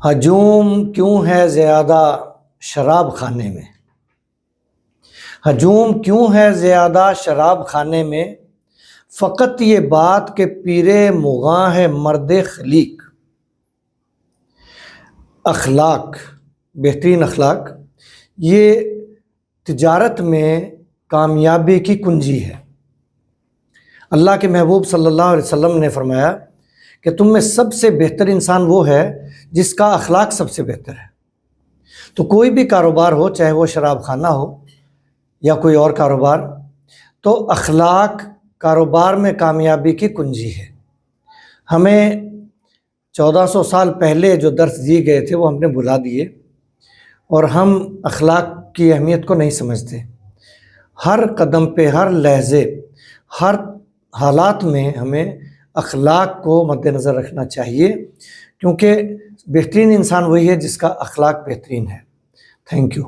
ہجوم کیوں ہے زیادہ شراب خانے میں؟ ہجوم کیوں ہے زیادہ شراب خانے میں؟ فقط یہ بات کہ پیرے مغاں ہے مرد خلیق۔ اخلاق، بہترین اخلاق، یہ تجارت میں کامیابی کی کنجی ہے۔ اللہ کے محبوب صلی اللہ علیہ وسلم نے فرمایا کہ تم میں سب سے بہتر انسان وہ ہے جس کا اخلاق سب سے بہتر ہے۔ تو کوئی بھی کاروبار ہو، چاہے وہ شراب خانہ ہو یا کوئی اور کاروبار، تو اخلاق کاروبار میں کامیابی کی کنجی ہے۔ ہمیں 1400 سال پہلے جو درس دیے گئے تھے وہ ہم نے بھلا دیے، اور ہم اخلاق کی اہمیت کو نہیں سمجھتے۔ ہر قدم پہ، ہر لہجے، ہر حالات میں ہمیں اخلاق کو مد نظر رکھنا چاہیے، کیونکہ بہترین انسان وہی ہے جس کا اخلاق بہترین ہے۔ Thank you.